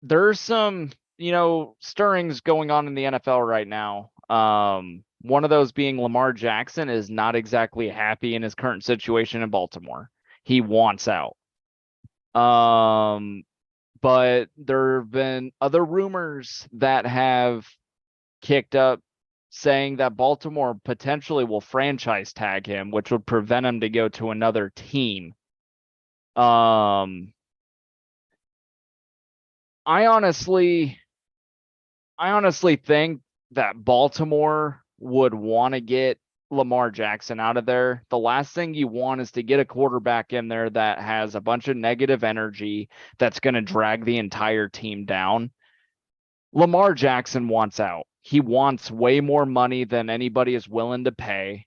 there's some, stirrings going on in the NFL right now. One of those being Lamar Jackson is not exactly happy in his current situation in Baltimore. He wants out. Um, but there have been other rumors that have kicked up saying that Baltimore potentially will franchise tag him, which would prevent him to go to another team. Um, I honestly I honestly think that Baltimore would want to get Lamar Jackson out of there. The last thing you want is to get a quarterback in there that has a bunch of negative energy that's going to drag the entire team down. Lamar Jackson wants out. He wants way more money than anybody is willing to pay.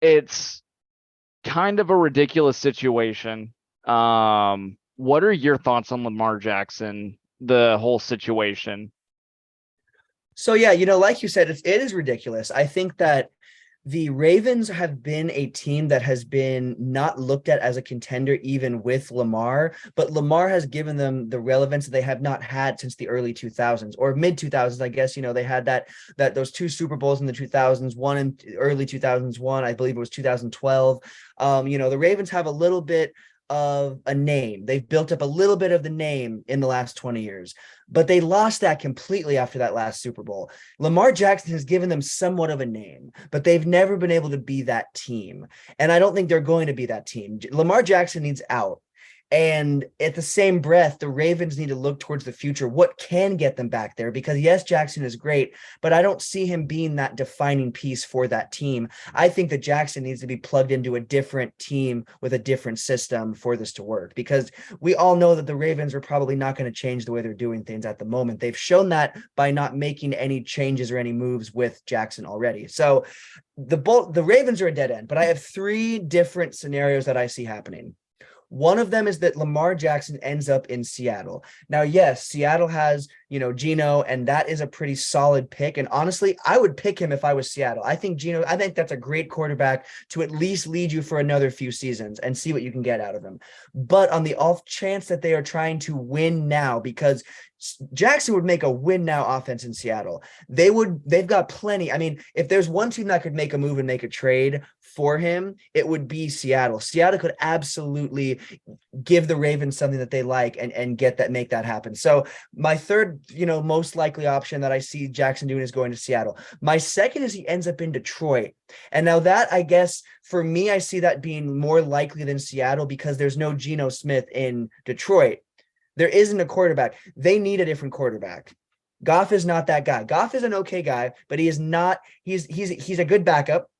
It's kind of a ridiculous situation. What are your thoughts on Lamar Jackson, the whole situation? So yeah, like you said, it is ridiculous. I think that the Ravens have been a team that has been not looked at as a contender even with Lamar, but Lamar has given them the relevance that they have not had since the early 2000s or mid 2000s, I guess. They had that those two Super Bowls in the 2000s, one in early 2000s, one I believe it was 2012. The Ravens have a little bit of a name. They've built up a little bit of the name in the last 20 years, but they lost that completely after that last Super Bowl. Lamar Jackson has given them somewhat of a name, but they've never been able to be that team. And I don't think they're going to be that team. Lamar Jackson needs out. And at the same breath, the Ravens need to look towards the future. What can get them back there? Because yes, Jackson is great, but I don't see him being that defining piece for that team. I think that Jackson needs to be plugged into a different team with a different system for this to work. Because we all know that the Ravens are probably not going to change the way they're doing things at the moment. They've shown that by not making any changes or any moves with Jackson already. So the Ravens are a dead end, but I have three different scenarios that I see happening. One of them is that Lamar Jackson ends up in Seattle. Now, yes, Seattle has, Geno, and that is a pretty solid pick. And honestly, I would pick him if I was Seattle. I think that's a great quarterback to at least lead you for another few seasons and see what you can get out of him. But on the off chance that they are trying to win now, because Jackson would make a win now offense in Seattle. They've got plenty. I mean, if there's one team that could make a move and make a trade for him, it would be Seattle. Seattle could absolutely give the Ravens something that they like and make that happen. So my third, most likely option that I see Jackson doing is going to Seattle. My second is he ends up in Detroit. And now that, I guess, for me, I see that being more likely than Seattle because there's no Geno Smith in Detroit. There isn't a quarterback. They need a different quarterback. Goff is not that guy. Goff is an okay guy, but he is not. He's a good backup.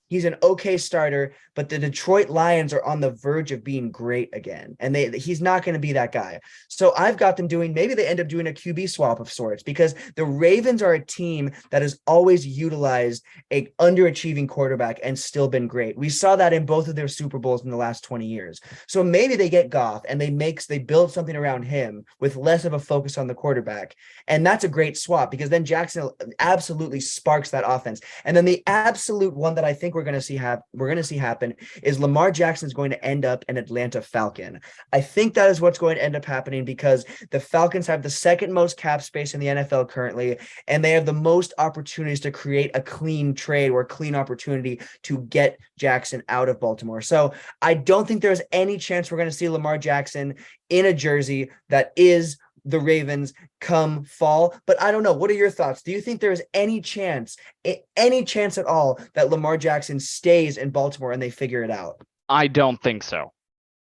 He's an okay starter, but the Detroit Lions are on the verge of being great again, and he's not going to be that guy. So I've got them doing, maybe they end up doing a QB swap of sorts, because the Ravens are a team that has always utilized a underachieving quarterback and still been great. We saw that in both of their Super Bowls in the last 20 years. So maybe they get Goff and they build something around him with less of a focus on the quarterback, and that's a great swap because then Jackson absolutely sparks that offense. And then the absolute one that I think we're going to see happen is Lamar Jackson is going to end up an Atlanta Falcon. I think that is what's going to end up happening because the Falcons have the second most cap space in the NFL currently, and they have the most opportunities to create a clean trade or a clean opportunity to get Jackson out of Baltimore. So I don't think there's any chance we're going to see Lamar Jackson in a jersey that is the Ravens come fall. But I don't know. What are your thoughts? Do you think there is any chance at all that Lamar Jackson stays in Baltimore and they figure it out? I don't think so,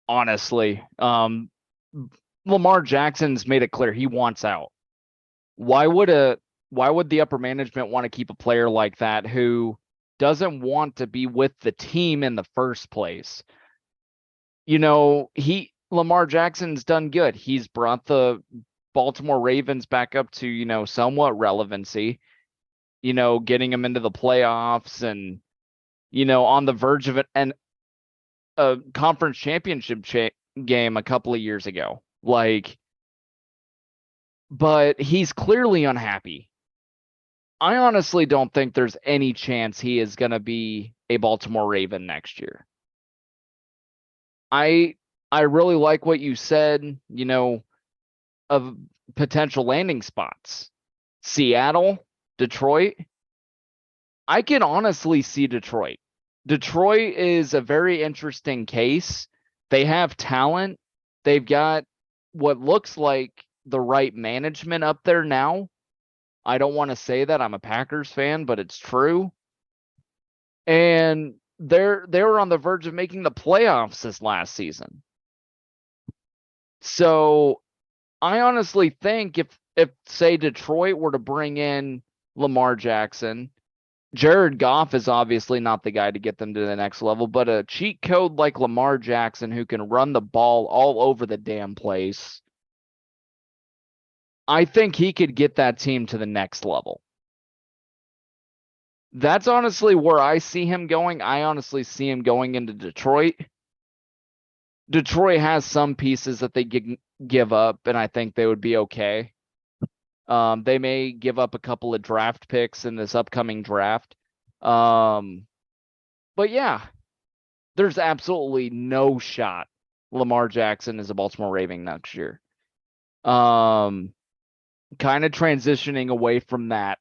honestly. Lamar Jackson's made it clear he wants out. Why would a why would the upper management want to keep a player like that who doesn't want to be with the team in the first place? He Lamar Jackson's done good. He's brought the Baltimore Ravens back up to, somewhat relevancy, getting them into the playoffs and, on the verge of it and a conference championship game a couple of years ago. But he's clearly unhappy. I honestly don't think there's any chance he is going to be a Baltimore Raven next year. I I really like what you said, of potential landing spots. Seattle, Detroit. I can honestly see Detroit. Detroit is a very interesting case. They have talent. They've got what looks like the right management up there now. I don't want to say that I'm a Packers fan, but it's true. And they were on the verge of making the playoffs this last season. So I honestly think if say Detroit were to bring in Lamar Jackson, Jared Goff is obviously not the guy to get them to the next level, but a cheat code like Lamar Jackson who can run the ball all over the damn place, I think he could get that team to the next level. That's honestly where I see him going. I honestly see him going into Detroit. Detroit has some pieces that they give up, and I think they would be okay. They may give up a couple of draft picks in this upcoming draft. But yeah, there's absolutely no shot Lamar Jackson is a Baltimore Raven next year. Kind of transitioning away from that.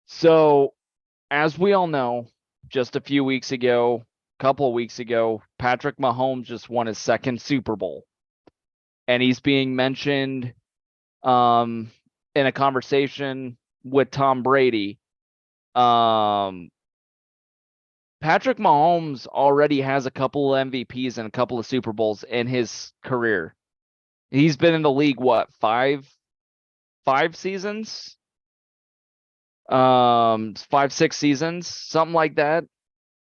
So as we all know, just a few weeks ago, couple of weeks ago, Patrick Mahomes just won his second Super Bowl. And he's being mentioned in a conversation with Tom Brady. Patrick Mahomes already has a couple of MVPs and a couple of Super Bowls in his career. He's been in the league, what, five seasons? 5-6 seasons, something like that.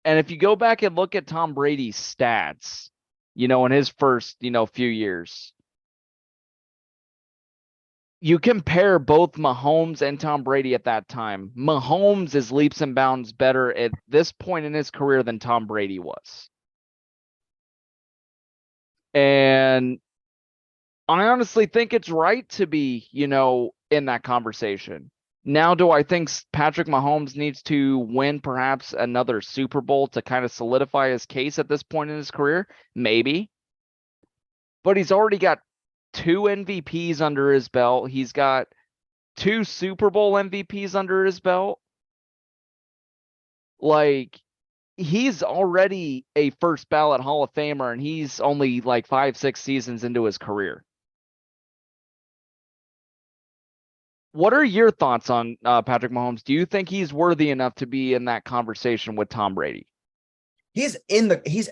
And if you go back and look at Tom Brady's stats, in his first, few years, you compare both Mahomes and Tom Brady at that time. Mahomes is leaps and bounds better at this point in his career than Tom Brady was. And I honestly think it's right to be, in that conversation. Now, do I think Patrick Mahomes needs to win perhaps another Super Bowl to kind of solidify his case at this point in his career? Maybe. But he's already got 2 MVPs under his belt. He's got 2 Super Bowl MVPs under his belt. Like, he's already a first ballot Hall of Famer, and he's only like 5-6 seasons into his career. What are your thoughts on Patrick Mahomes? Do you think he's worthy enough to be in that conversation with Tom Brady? He's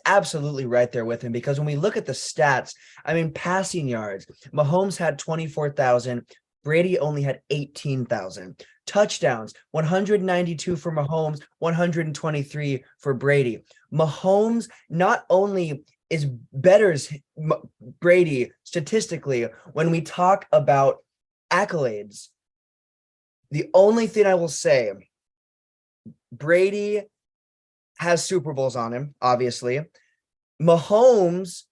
absolutely right there with him, because when we look at the stats, I mean, passing yards, Mahomes had 24,000. Brady only had 18,000. Touchdowns, 192 for Mahomes, 123 for Brady. Mahomes not only is better as Brady statistically when we talk about accolades. The only thing I will say, Brady has Super Bowls on him, obviously. Mahomes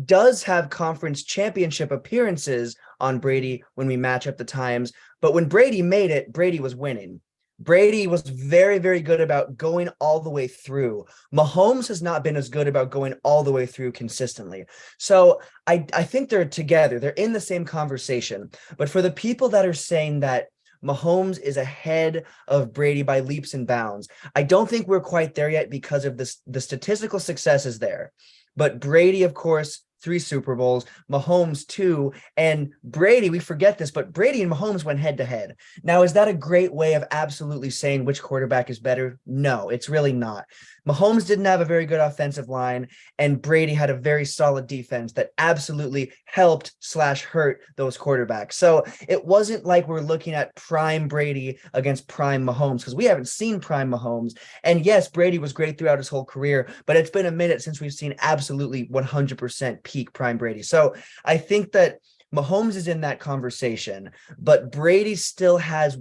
does have conference championship appearances on Brady when we match up the times, but when Brady made it, Brady was winning. Brady was very, very good about going all the way through. Mahomes has not been as good about going all the way through consistently. So I think they're together. They're in the same conversation. But for the people that are saying that Mahomes is ahead of Brady by leaps and bounds, I don't think we're quite there yet because of this. The statistical success is there. But Brady, of course, 3 Super Bowls, Mahomes 2, and Brady, we forget this, but Brady and Mahomes went head to head. Now, is that a great way of absolutely saying which quarterback is better? No, it's really not. Mahomes didn't have a very good offensive line, and Brady had a very solid defense that absolutely helped/hurt those quarterbacks. So it wasn't like we're looking at prime Brady against prime Mahomes, because we haven't seen prime Mahomes. And yes, Brady was great throughout his whole career, but it's been a minute since we've seen absolutely 100% peak prime Brady. So I think that Mahomes is in that conversation, but Brady still has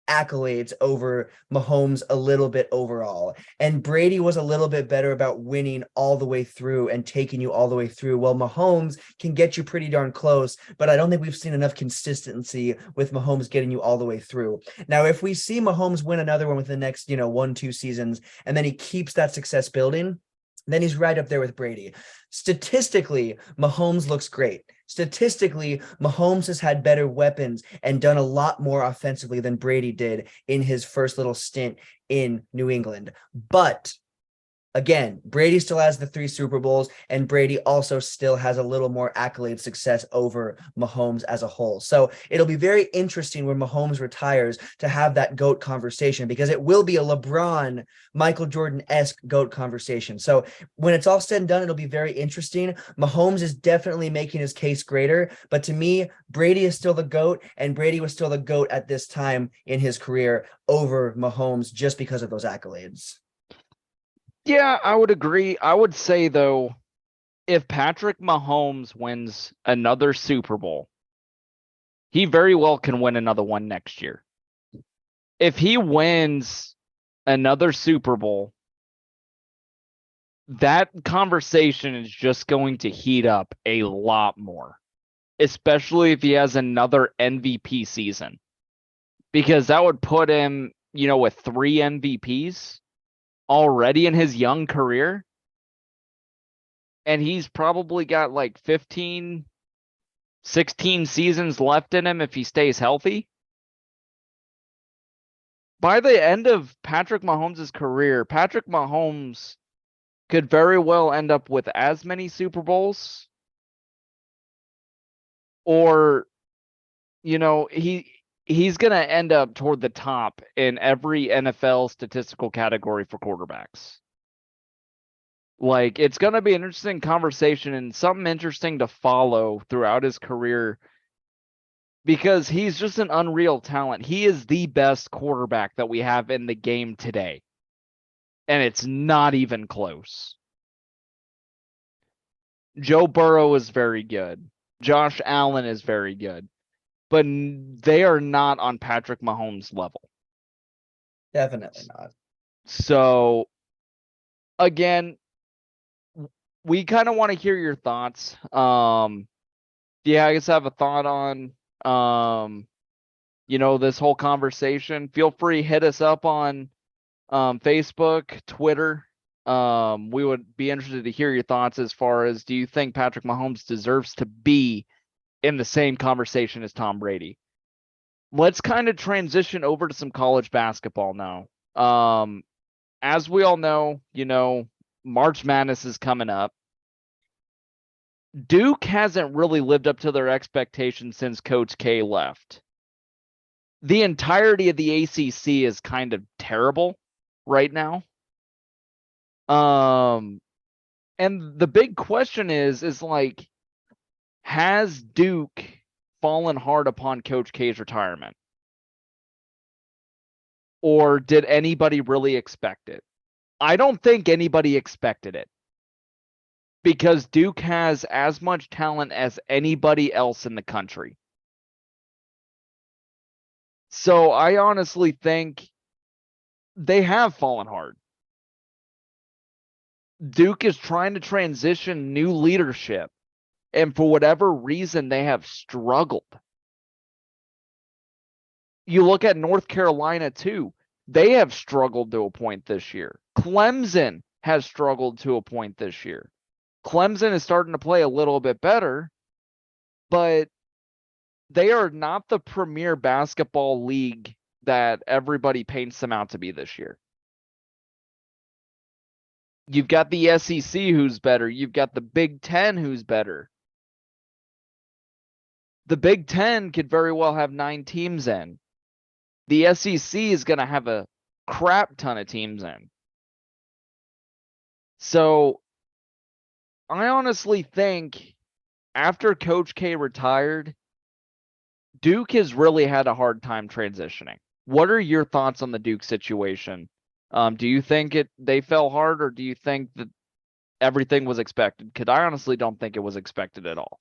accolades over Mahomes a little bit overall. And Brady was a little bit better about winning all the way through and taking you all the way through. Well, Mahomes can get you pretty darn close, but I don't think we've seen enough consistency with Mahomes getting you all the way through. Now, if we see Mahomes win another one with the next, 1-2 seasons, and then he keeps that success building, then he's right up there with Brady. Statistically, Mahomes looks great. statistically, Mahomes has had better weapons and done a lot more offensively than Brady did in his first little stint in New England. But again, Brady still has the 3 Super Bowls, and Brady also still has a little more accolade success over Mahomes as a whole. So it'll be very interesting when Mahomes retires to have that GOAT conversation, because it will be a LeBron, Michael Jordan-esque GOAT conversation. So when it's all said and done, it'll be very interesting. Mahomes is definitely making his case greater, but to me, Brady is still the GOAT, and Brady was still the GOAT at this time in his career over Mahomes just because of those accolades. Yeah, I would agree. I would say, though, if Patrick Mahomes wins another Super Bowl, he very well can win another one next year. If he wins another Super Bowl, that conversation is just going to heat up a lot more, especially if he has another MVP season, because that would put him, with 3 MVPs already in his young career. And he's probably got like 15, 16 seasons left in him if he stays healthy. By the end of Patrick Mahomes' career, Patrick Mahomes could very well end up with as many Super Bowls, or, he's going to end up toward the top in every NFL statistical category for quarterbacks. Like, it's going to be an interesting conversation and something interesting to follow throughout his career, because he's just an unreal talent. He is the best quarterback that we have in the game today, and it's not even close. Joe Burrow is very good. Josh Allen is very good, but they are not on Patrick Mahomes' level. Definitely not. So, again, we kind of want to hear your thoughts. Yeah, I guess I have a thought on, this whole conversation. Feel free, hit us up on Facebook, Twitter. We would be interested to hear your thoughts as far as, do you think Patrick Mahomes deserves to be in the same conversation as Tom Brady? Let's kind of transition over to some college basketball now. As we all know, March Madness is coming up. Duke hasn't really lived up to their expectations since Coach K left. The entirety of the ACC is kind of terrible right now. And the big question is like, has Duke fallen hard upon Coach K's retirement? Or did anybody really expect it? I don't think anybody expected it, because Duke has as much talent as anybody else in the country. So I honestly think they have fallen hard. Duke is trying to transition new leadership, and for whatever reason, they have struggled. You look at North Carolina too. They have struggled to a point this year. Clemson has struggled to a point this year. Clemson is starting to play a little bit better, but they are not the premier basketball league that everybody paints them out to be this year. You've got the SEC who's better. You've got the Big Ten who's better. The Big Ten could very well have 9 teams in. The SEC is going to have a crap ton of teams in. So I honestly think after Coach K retired, Duke has really had a hard time transitioning. What are your thoughts on the Duke situation? Do you think they fell hard, or do you think that everything was expected? Because I honestly don't think it was expected at all.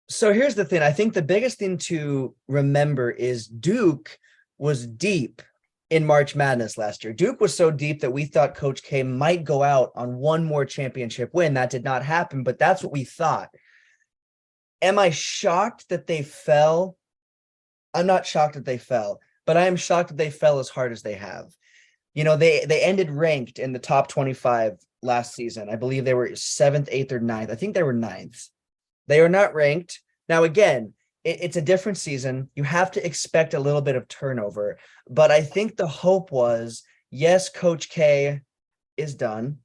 So here's the thing. I think the biggest thing to remember is Duke was deep in March Madness last year. Duke was so deep that we thought Coach K might go out on one more championship win. That did not happen, but that's what we thought. Am I shocked that they fell? I'm not shocked that they fell, but I am shocked that they fell as hard as they have. They ended ranked in the top 25 last season. I believe they were 7th, 8th, or 9th. I think they were 9th. They are not ranked. Now, again, it's a different season. You have to expect a little bit of turnover. But I think the hope was, yes, Coach K is done.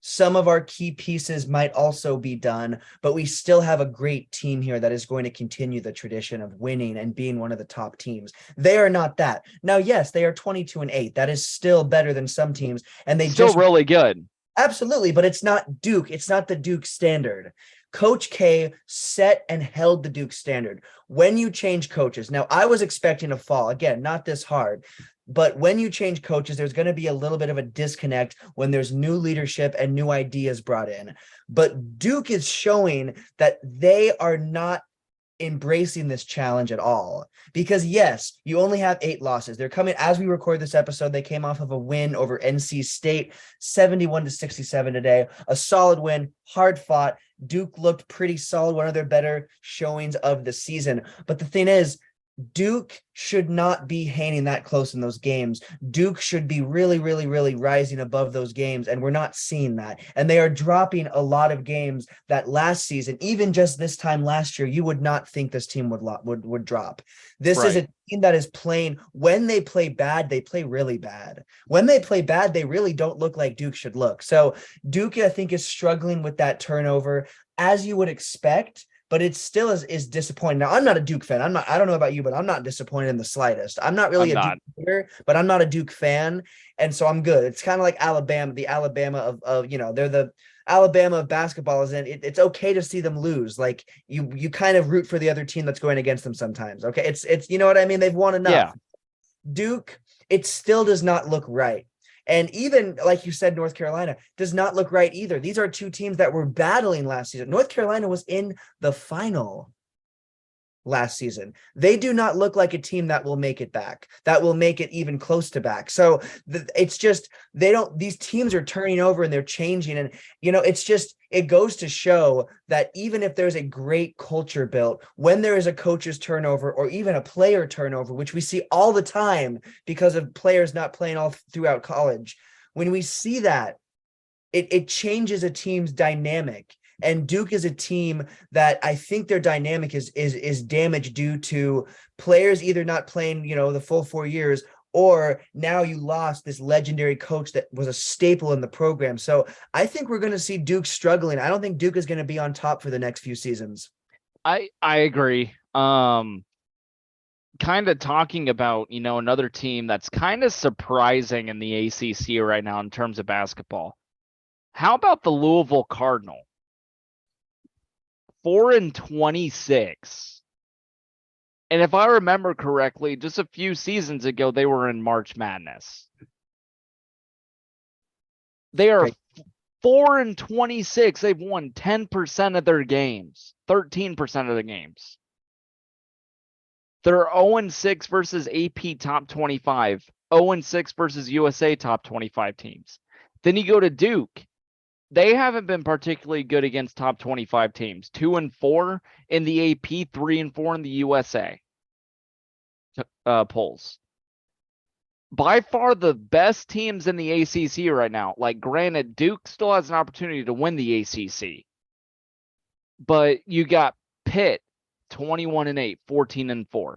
Some of our key pieces might also be done, but we still have a great team here that is going to continue the tradition of winning and being one of the top teams. They are not that. Now, yes, they are 22-8. That is still better than some teams. And they Still just really good. absolutely, but it's not Duke. It's not the Duke standard. Coach K set and held the Duke standard. When you change coaches, now I was expecting a fall, again, not this hard, but when you change coaches, there's going to be a little bit of a disconnect when there's new leadership and new ideas brought in. But Duke is showing that they are not embracing this challenge at all, because yes, you only have 8 losses. They're coming, as we record this episode, they came off of a win over NC State 71-67 today, a solid win, hard fought. Duke looked pretty solid, one of their better showings of the season. But the thing is, Duke should not be hanging that close in those games. Duke should be really, really, really rising above those games, and we're not seeing that. And they are dropping a lot of games that last season, even just this time last year, you would not think this team would drop. This is a team that is playing. When they play bad, they play really bad. When they play bad, they really don't look like Duke should look. So Duke, I think, is struggling with that turnover, as you would expect. But it still is disappointing. Now, I'm not a Duke fan. I don't know about you, but I'm not disappointed in the slightest. I'm not really I'm a not. Duke player, but I'm not a Duke fan. And so I'm good. It's kind of like Alabama, the Alabama of they're the Alabama of basketball, is in it's okay to see them lose. Like you kind of root for the other team that's going against them sometimes. Okay. It's you know what I mean? They've won enough. Yeah. Duke, it still does not look right. And even like you said, North Carolina does not look right either. These are two teams that were battling last season. North Carolina was in the final last season. They do not look like a team that will make it back, that will make it even close to back. So it's just, these teams are turning over and they're changing. And, it's just, it goes to show that even if there's a great culture built, when there is a coach's turnover or even a player turnover, which we see all the time because of players not playing all throughout college, when we see that, it changes a team's dynamic. And Duke is a team that I think their dynamic is damaged due to players either not playing, the full 4 years, or now you lost this legendary coach that was a staple in the program. So I think we're going to see Duke struggling. I don't think Duke is going to be on top for the next few seasons. I agree. Kind of talking about, another team that's kind of surprising in the ACC right now in terms of basketball. How about the Louisville Cardinal? 4-26. And if I remember correctly, just a few seasons ago, they were in March Madness. They are 4-26. They've won 10% of their games, 13% of the games. They're 0-6 versus AP top 25, 0-6 versus USA top 25 teams. Then you go to Duke. They haven't been particularly good against top 25 teams. 2-4 in the AP, 3-4 in the USA polls. By far the best teams in the ACC right now. Like, granted, Duke still has an opportunity to win the ACC. But you got Pitt, 21-8, 14-4.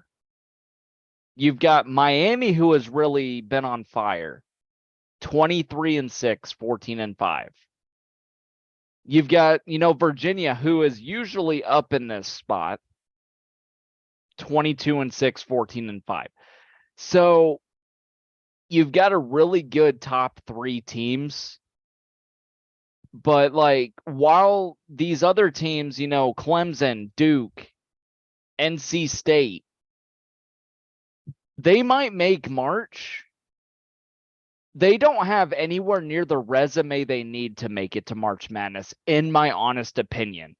You've got Miami, who has really been on fire, 23-6, 14-5. You've got, Virginia, who is usually up in this spot, 22-6, 14-5. So you've got a really good top 3 teams. But while these other teams, Clemson, Duke, NC State, they might make March, they don't have anywhere near the resume they need to make it to March Madness, in my honest opinion.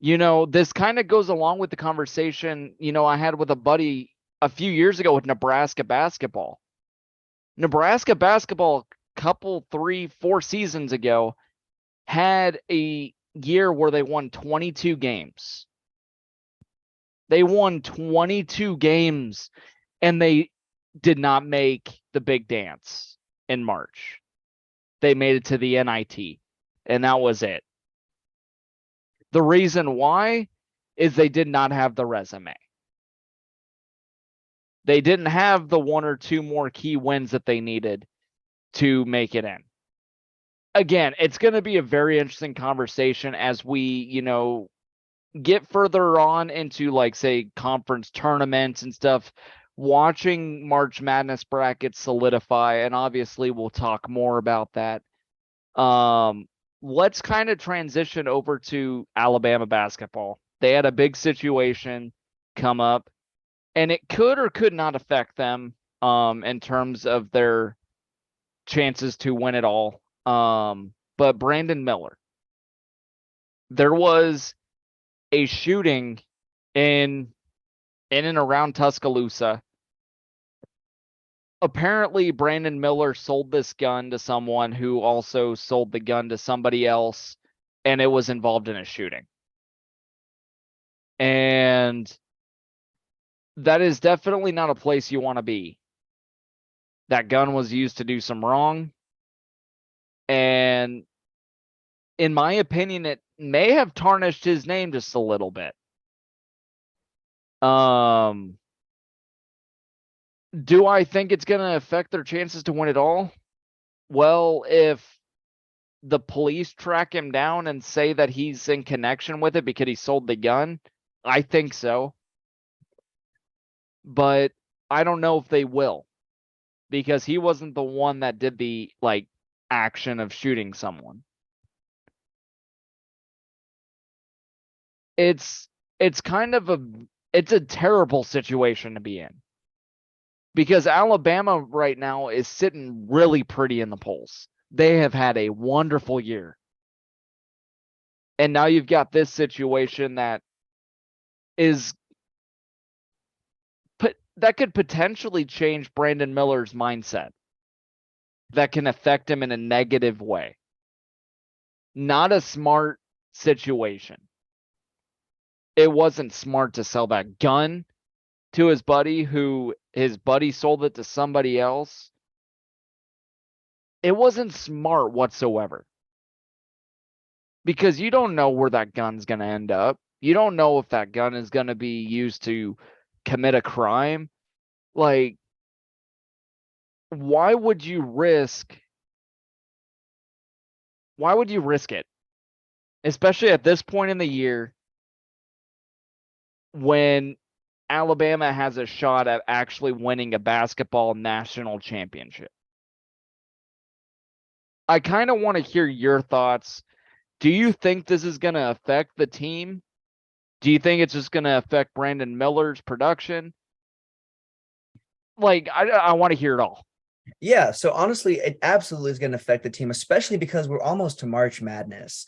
This kind of goes along with the conversation, I had with a buddy a few years ago with Nebraska basketball. Nebraska basketball, couple 3-4 seasons ago, had a year where they won 22 games. They won 22 games, and they did not make the big dance in March. They made it to the NIT, and that was it. The reason why is they did not have the resume. They didn't have the one or two more key wins that they needed to make it in. Again, it's going to be a very interesting conversation as we, get further on into, like, say, conference tournaments and stuff, watching March Madness brackets solidify, and obviously we'll talk more about that. Let's kind of transition over to Alabama basketball. They had a big situation come up, and it could or could not affect them in terms of their chances to win it all. But Brandon Miller, there was a shooting in and around Tuscaloosa. Apparently, Brandon Miller sold this gun to someone who also sold the gun to somebody else, and it was involved in a shooting. And that is definitely not a place you want to be. That gun was used to do some wrong. And in my opinion, it may have tarnished his name just a little bit. Do I think it's going to affect their chances to win it all? Well, if the police track him down and say that he's in connection with it because he sold the gun, I think so. But I don't know if they will, because he wasn't the one that did the, like, action of shooting someone. It's kind of it's a terrible situation to be in, because Alabama right now is sitting really pretty in the polls. They have had a wonderful year. And now you've got this situation that could potentially change Brandon Miller's mindset. That can affect him in a negative way. Not a smart situation. It wasn't smart to sell that gun to his buddy, who his buddy sold it to somebody else. It wasn't smart whatsoever, because you don't know where that gun's going to end up. You don't know if that gun is going to be used to commit a crime. Like, why would you risk it? Especially at this point in the year, when Alabama has a shot at actually winning a basketball national championship. I kind of want to hear your thoughts. Do you think this is going to affect the team? Do you think it's just going to affect Brandon Miller's production? Like, I want to hear it all. Yeah, so honestly, it absolutely is going to affect the team, especially because we're almost to March Madness.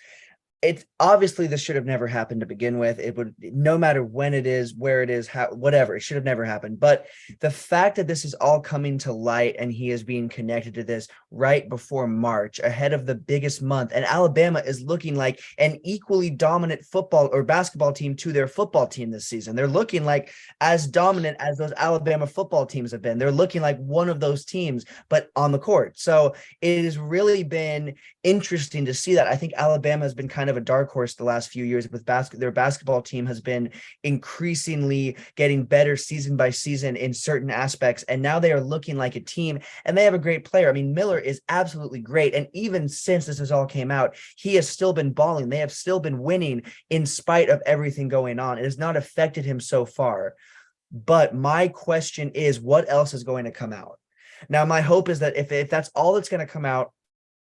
It's obviously, this should have never happened to begin with. It would, no matter when it is, where it is, how, whatever, it should have never happened. But the fact that this is all coming to light and he is being connected to this right before March, ahead of the biggest month, and Alabama is looking like an equally dominant football or basketball team to their football team this season. They're looking like as dominant as those Alabama football teams have been. They're looking like one of those teams, but on the court. So it has really been interesting to see that. I think Alabama has been kind of a dark horse the last few years with their basketball team has been increasingly getting better season by season in certain aspects, and now they are looking like a team, and they have a great player. I mean, Miller is absolutely great, and even since this has all came out, he has still been balling. They have still been winning in spite of everything going on. It has not affected him so far. But my question is, what else is going to come out? Now, my hope is that if that's all that's going to come out,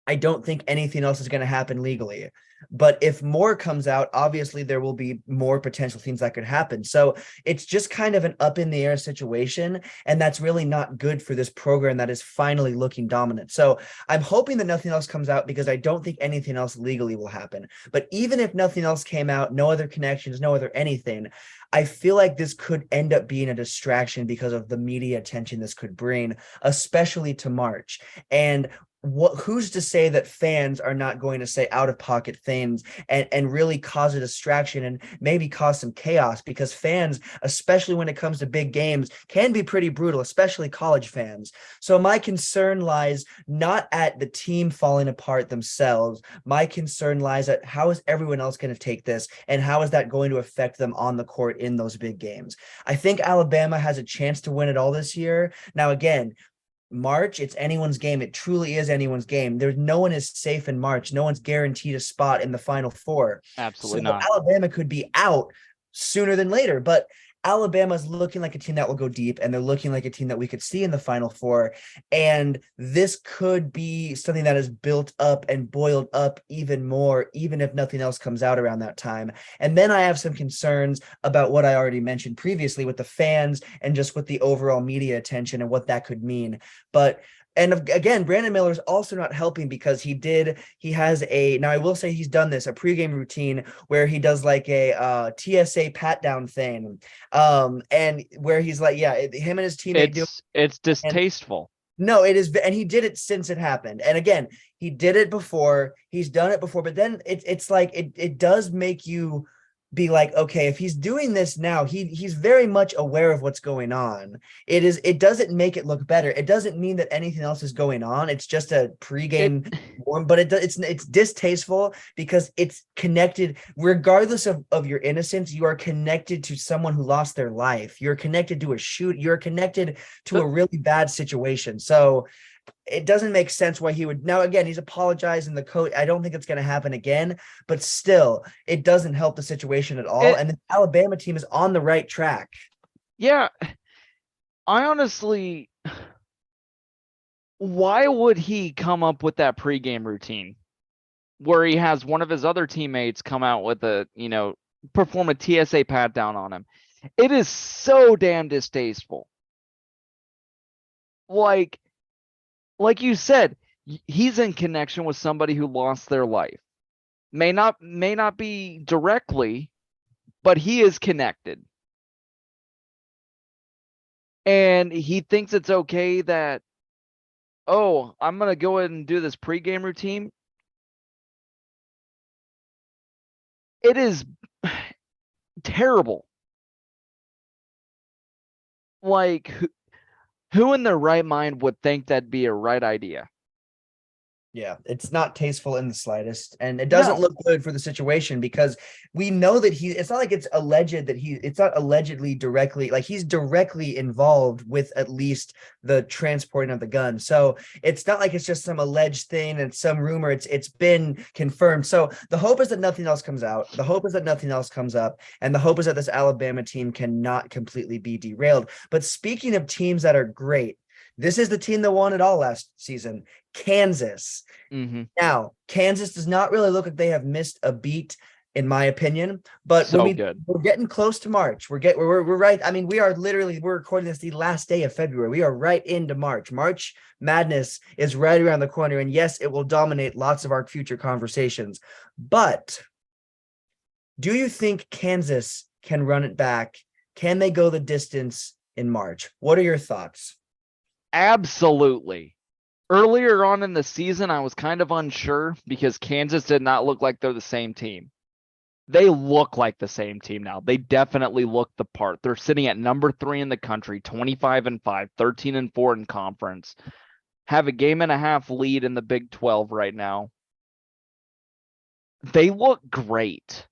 I don't think anything else is going to happen legally. But if more comes out, obviously there will be more potential things that could happen. So it's just kind of an up in the air situation. And that's really not good for this program that is finally looking dominant. So I'm hoping that nothing else comes out, because I don't think anything else legally will happen. But even if nothing else came out, no other connections, no other anything, I feel like this could end up being a distraction because of the media attention this could bring, especially to March. And who's to say that fans are not going to say out of pocket things and really cause a distraction and maybe cause some chaos, because fans, especially when it comes to big games, can be pretty brutal, especially college fans. So my concern lies not at the team falling apart themselves. My concern lies at how is everyone else going to take this, and how is that going to affect them on the court in those big games. I think Alabama has a chance to win it all this year. Now, again, March, it's anyone's game. It truly is anyone's game. There's no one is safe in March. No one's guaranteed a spot in the Final Four. So Absolutely not. Alabama could be out sooner than later, but Alabama's looking like a team that will go deep, and they're looking like a team that we could see in the Final Four. And this could be something that is built up and boiled up even more, even if nothing else comes out around that time. And then I have some concerns about what I already mentioned previously with the fans and just with the overall media attention and what that could mean. But and again, Brandon Miller is also not helping, because he has a, now I will say he's done this, a pregame routine where he does like a TSA pat down thing. And where he's like, yeah, him and his teammate do. It's And distasteful. no, it is, and he did it since it happened. And again, he did it before, he's done it before, but then it's like it does make you be like, okay, if he's doing this now, he's very much aware of what's going on. It doesn't make it look better. It doesn't mean that anything else is going on. It's just a It pregame warm, but it's distasteful because it's connected, regardless of your innocence. You are connected to someone who lost their life. You're connected to a shoot. You're connected to a really bad situation. So it doesn't make sense why he would. Now, again, he's apologizing, the coach. I don't think it's going to happen again, but still, it doesn't help the situation at all. And the Alabama team is on the right track. Yeah, I honestly, why would he come up with that pregame routine where he has one of his other teammates come out with perform a TSA pat down on him? It is so damn distasteful. Like you said, he's in connection with somebody who lost their life. May not be directly, but he is connected. And he thinks it's okay that, oh, I'm going to go ahead and do this pregame routine. It is terrible. Like, who in their right mind would think that'd be a right idea? Yeah, it's not tasteful in the slightest, and it doesn't No. look good for the situation, because we know that it's not like it's alleged that it's not allegedly directly, like he's directly involved with at least the transporting of the gun. So it's not like it's just some alleged thing and some rumor. It's been confirmed. So the hope is that nothing else comes out. The hope is that nothing else comes up, and the hope is that this Alabama team cannot completely be derailed. But speaking of teams that are great, this is the team that won it all last season, Kansas. Mm-hmm. Now, Kansas does not really look like they have missed a beat, in my opinion. But So good. we're getting close to March. We're right. I mean, we're recording this the last day of February. We are right into March. March Madness is right around the corner, and yes, it will dominate lots of our future conversations. But do you think Kansas can run it back? Can they go the distance in March? What are your thoughts? Absolutely. Earlier on in the season, I was kind of unsure because Kansas did not look like they're the same team. They look like the same team now. They definitely look the part. They're sitting at number 3 in the country, 25-5, 13-4 in conference. Have a game and a half lead in the Big 12 right now. They look great.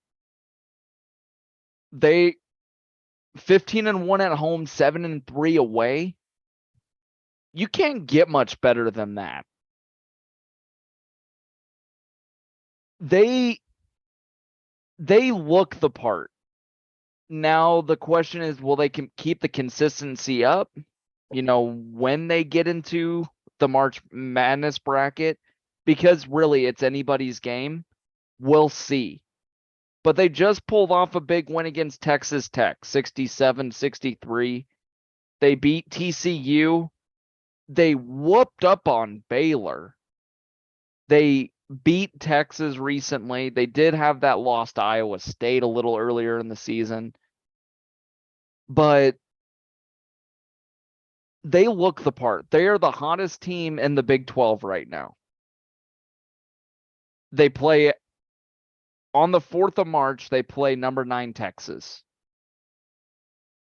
They 15-1 at home, 7-3 away. You can't get much better than that. They look the part. Now the question is, will they keep the consistency up? When they get into the March Madness bracket, because really it's anybody's game. We'll see. But they just pulled off a big win against Texas Tech, 67-63. They beat TCU. They whooped up on Baylor. They beat Texas recently. They did have that loss to Iowa State a little earlier in the season. But they look the part. They are the hottest team in the Big 12 right now. They play on the 4th of March, they play number 9 Texas.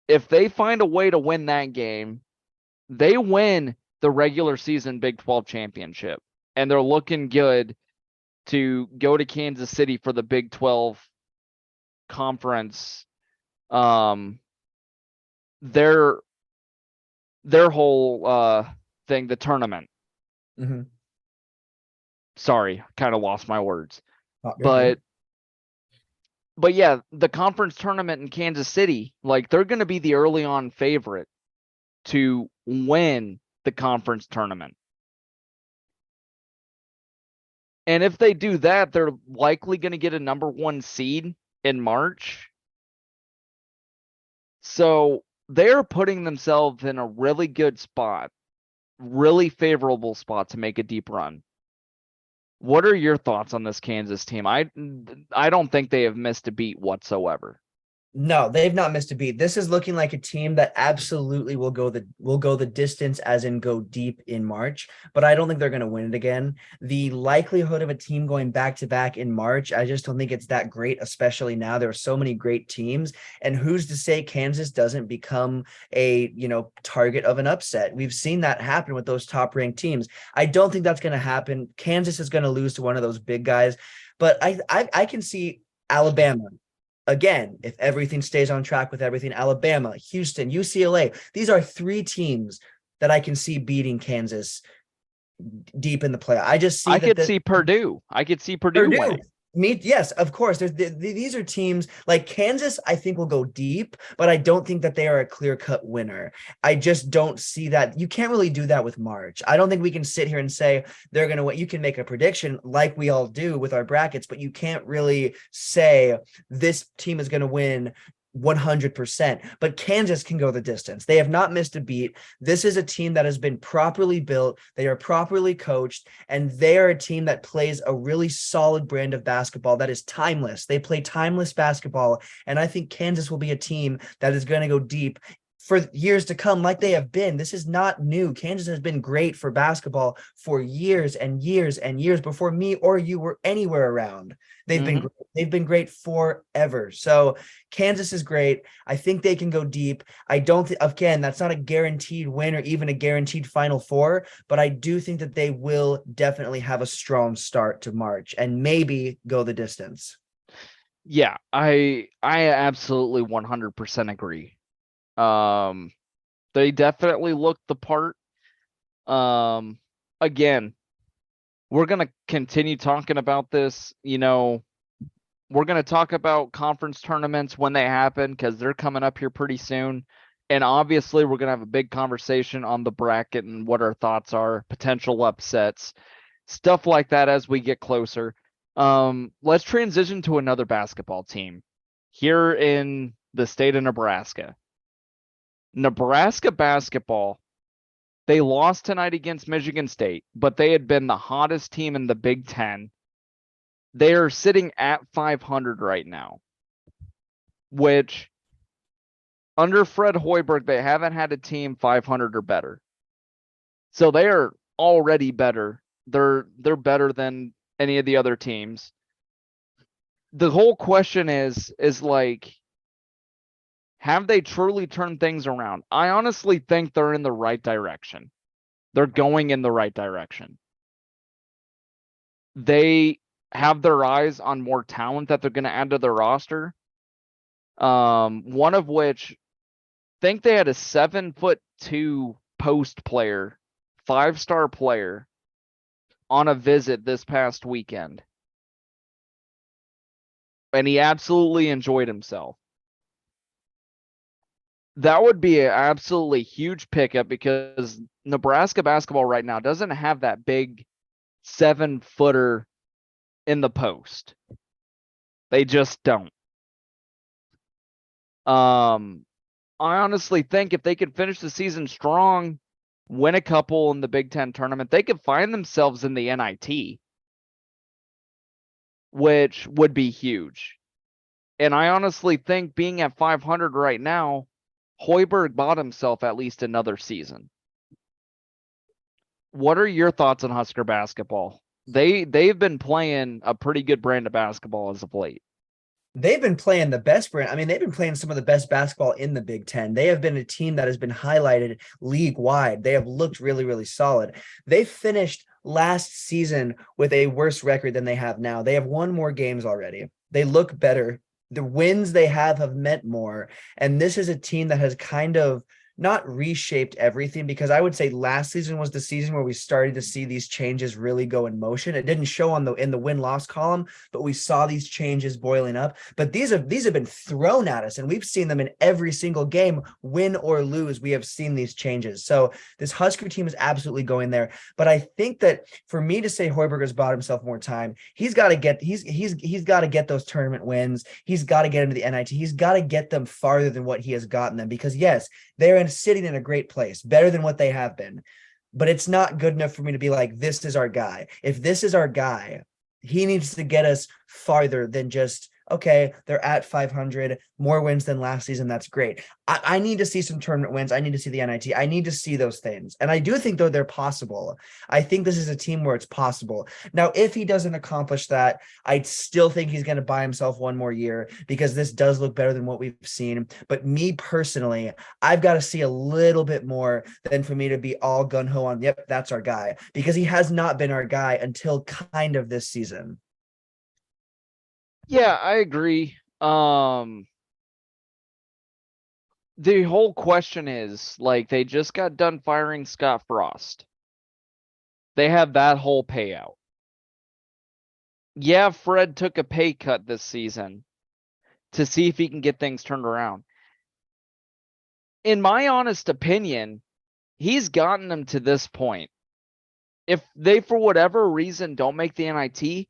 If they find a way to win that game, they win the regular season Big 12 championship. And they're looking good to go to Kansas City for the Big 12 conference. Their whole thing, the tournament. Mm-hmm. Sorry, kind of lost my words. Oh, you're But yeah, the conference tournament in Kansas City, like they're going to be the early on favorite to win the conference tournament. And if they do that, they're likely going to get a number 1 seed in March. So they're putting themselves in a really good spot, really favorable spot to make a deep run. What are your thoughts on this Kansas team? I don't think they have missed a beat whatsoever. No, they've not missed a beat. This is looking like a team that absolutely will go the distance, as in go deep in March, but I don't think they're going to win it again. The likelihood of a team going back to back in March, I just don't think it's that great, especially now there are so many great teams. And who's to say Kansas doesn't become a, target of an upset? We've seen that happen with those top ranked teams. I don't think that's going to happen. Kansas is going to lose to one of those big guys, but I can see Alabama. Again, if everything stays on track with everything, Alabama, Houston, UCLA, these are 3 teams that I can see beating Kansas deep in the play. I just see I could see Purdue. I could see Purdue winning. Yes, of course. These are teams like Kansas, I think will go deep, but I don't think that they are a clear-cut winner. I just don't see that. You can't really do that with March. I don't think we can sit here and say they're going to win. You can make a prediction like we all do with our brackets, but you can't really say this team is going to win 100%, but Kansas can go the distance. They have not missed a beat. This is a team that has been properly built. They are properly coached, and they are a team that plays a really solid brand of basketball that is timeless. They play timeless basketball, and I think Kansas will be a team that is going to go deep for years to come, like they have been. This is not new. Kansas has been great for basketball for years and years and years before me or you were anywhere around. They've been great forever. So Kansas is great. I think they can go deep. I don't think, again, that's not a guaranteed win or even a guaranteed Final Four, but I do think that they will definitely have a strong start to March and maybe go the distance. Yeah, I absolutely 100% agree. They definitely look the part. Again, we're going to continue talking about this. We're going to talk about conference tournaments when they happen because they're coming up here pretty soon. And obviously, we're going to have a big conversation on the bracket and what our thoughts are, potential upsets, stuff like that as we get closer. Let's transition to another basketball team here in the state of Nebraska. Nebraska basketball, they lost tonight against Michigan State, but they had been the hottest team in the Big Ten. They are sitting at 500 right now, which under Fred Hoiberg, they haven't had a team 500 or better. So they are already better. They're better than any of the other teams. The whole question is like, have they truly turned things around? I honestly think they're in the right direction. They're going in the right direction. They have their eyes on more talent that they're going to add to their roster. One of which, I think they had a 7'2" post player, 5-star player on a visit this past weekend. And he absolutely enjoyed himself. That would be an absolutely huge pickup because Nebraska basketball right now doesn't have that big 7-footer in the post. They just don't. I honestly think if they could finish the season strong, win a couple in the Big Ten tournament, they could find themselves in the NIT, which would be huge. And I honestly think being at 500 right now, Hoiberg bought himself at least another season. What are your thoughts on Husker basketball? they've been playing a pretty good brand of basketball as of late. They've been playing the best brand. I mean, they've been playing some of the best basketball in the Big Ten. They have been a team that has been highlighted league wide. They have looked really, really solid. They finished last season with a worse record than they have now. They have won more games already. They look better. The wins they have meant more. And this is a team that has kind of not reshaped everything, because I would say last season was the season where we started to see these changes really go in motion. It didn't show in the win-loss column, but we saw these changes boiling up. But these have been thrown at us, and we've seen them in every single game, win or lose. We have seen these changes. So this Husker team is absolutely going there. But I think that for me to say Hoiberger's bought himself more time, he's got to get those tournament wins. He's got to get into the NIT. He's got to get them farther than what he has gotten them, because yes, they're sitting in a great place, better than what they have been. But it's not good enough for me to be like, this is our guy. If this is our guy, he needs to get us farther than just, okay, they're at 500, more wins than last season. That's great. I need to see some tournament wins. I need to see the NIT. I need to see those things. And I do think, though, they're possible. I think this is a team where it's possible. Now, if he doesn't accomplish that, I still think he's going to buy himself one more year, because this does look better than what we've seen. But me personally, I've got to see a little bit more than for me to be all gung-ho on, yep, that's our guy, because he has not been our guy until kind of this season. Yeah, I agree. The whole question is, like, they just got done firing Scott Frost. They have that whole payout. Yeah, Fred took a pay cut this season to see if he can get things turned around. In my honest opinion, he's gotten them to this point. If they, for whatever reason, don't make the NIT,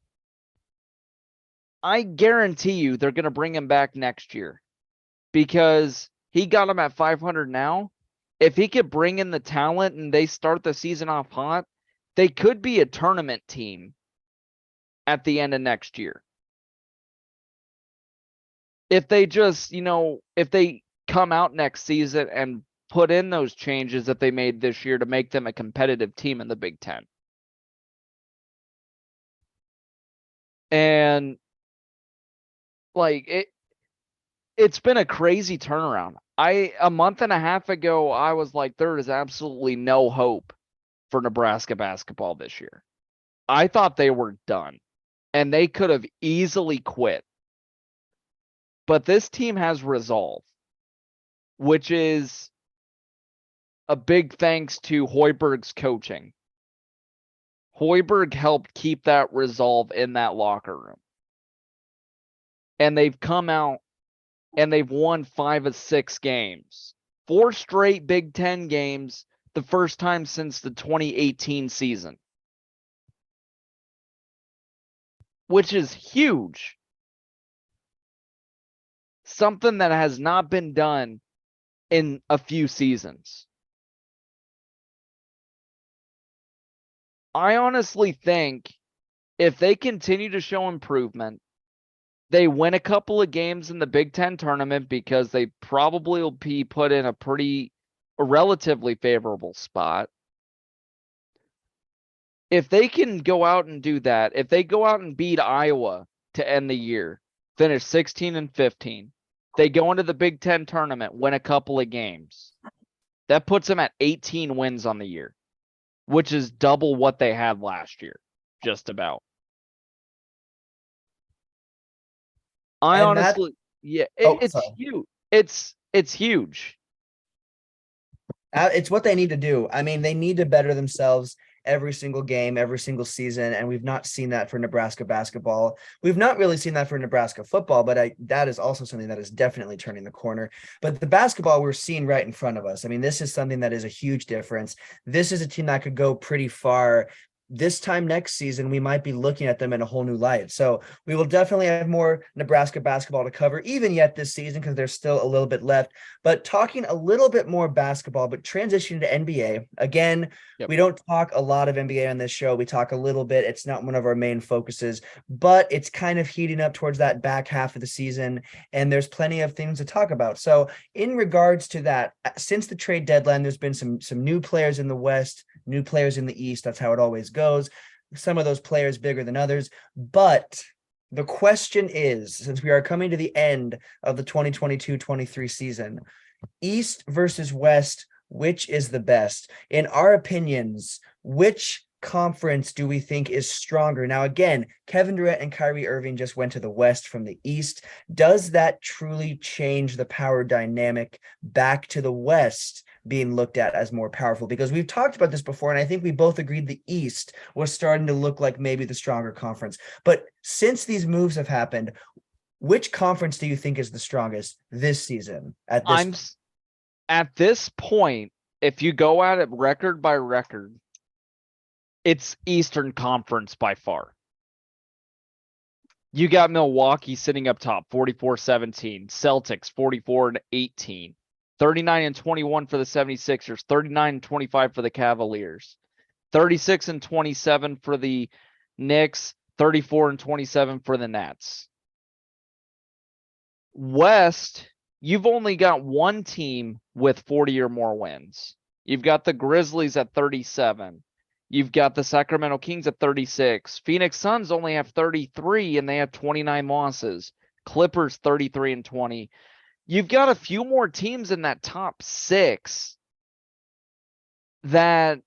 I guarantee you they're going to bring him back next year, because he got him at 500 now. If he could bring in the talent and they start the season off hot, they could be a tournament team at the end of next year. If they just, if they come out next season and put in those changes that they made this year to make them a competitive team in the Big Ten. And like it's been a crazy turnaround. A month and a half ago, I was like, there is absolutely no hope for Nebraska basketball this year. I thought they were done, and they could have easily quit. But this team has resolve, which is a big thanks to Hoiberg's coaching. Hoiberg helped keep that resolve in that locker room. And they've come out and they've won 5 of 6 games. 4 straight Big Ten games, the first time since the 2018 season. Which is huge. Something that has not been done in a few seasons. I honestly think if they continue to show improvement, they win a couple of games in the Big Ten tournament, because they probably will be put in a relatively favorable spot. If they can go out and do that, if they go out and beat Iowa to end the year, finish 16-15, they go into the Big Ten tournament, win a couple of games. That puts them at 18 wins on the year, which is double what they had last year, just about. It's huge. It's huge. It's what they need to do. I mean, they need to better themselves every single game, every single season, and we've not seen that for Nebraska basketball. We've not really seen that for Nebraska football, but that is also something that is definitely turning the corner. But the basketball we're seeing right in front of us, I mean, this is something that is a huge difference. This is a team that could go pretty far. This time next season, we might be looking at them in a whole new light. So we will definitely have more Nebraska basketball to cover, even yet this season, because there's still a little bit left. But talking a little bit more basketball, but transitioning to NBA. Again, We don't talk a lot of NBA on this show. We talk a little bit. It's not one of our main focuses, but it's kind of heating up towards that back half of the season, and there's plenty of things to talk about. So in regards to that, since the trade deadline, there's been some new players in the West, new players in the East. That's how it always goes. some of those players bigger than others. But the question is, since we are coming to the end of the 2022-23 season, East versus West, which is the best? In our opinions, which conference do we think is stronger? Now, again, Kevin Durant and Kyrie Irving just went to the West from the East. Does that truly change the power dynamic back to the West being looked at as more powerful? Because we've talked about this before, and I think we both agreed the East was starting to look like maybe the stronger conference. But since these moves have happened, which conference do you think is the strongest this season at this point, if you go at it record by record, it's Eastern Conference by far. You got Milwaukee sitting up top, 44-17. Celtics, 44-18. 39-21 for the 76ers. 39-25 for the Cavaliers. 36-27 for the Knicks. 34-27 for the Nets. West, you've only got one team with 40 or more wins. You've got the Grizzlies at 37. You've got the Sacramento Kings at 36. Phoenix Suns only have 33 and they have 29 losses. Clippers 33-20. You've got a few more teams in that top 6 that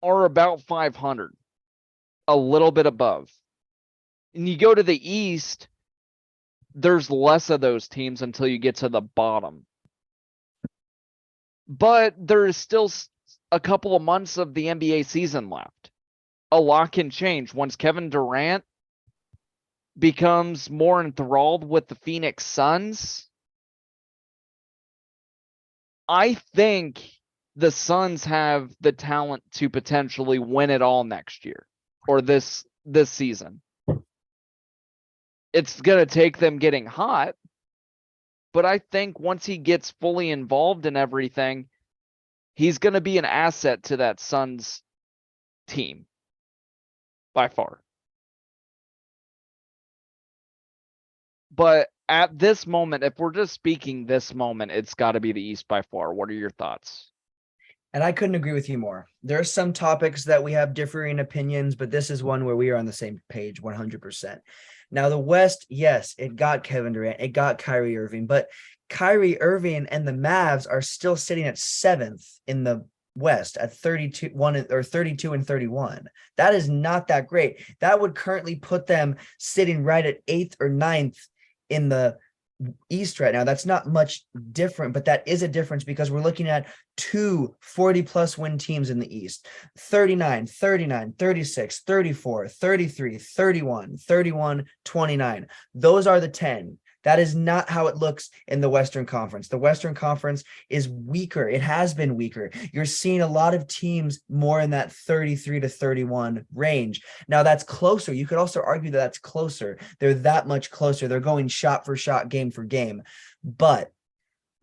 are about 500, a little bit above. And you go to the East, there's less of those teams until you get to the bottom. But there is still a couple of months of the NBA season left. A lot can change once Kevin Durant becomes more enthralled with the Phoenix Suns. I think the Suns have the talent to potentially win it all next year or this season. It's going to take them getting hot, but I think once he gets fully involved in everything, he's going to be an asset to that Suns team by far. But at this moment, if we're just speaking this moment, it's got to be the East by far. What are your thoughts? And I couldn't agree with you more. There are some topics that we have differing opinions, but this is one where we are on the same page 100%. Now, the West, yes, it got Kevin Durant, it got Kyrie Irving, but Kyrie Irving and the Mavs are still sitting at 7th in the West at 32-31. That is not that great. That would currently put them sitting right at 8th or 9th in the East right now. That's not much different, but that is a difference because we're looking at 2 40-plus win teams in the East. 39, 39, 36, 34, 33, 31, 31, 29. Those are the 10. That is not how it looks in the Western Conference. The Western Conference is weaker. It has been weaker. You're seeing a lot of teams more in that 33-31 range. Now, that's closer. You could also argue that that's closer. They're that much closer. They're going shot for shot, game for game. But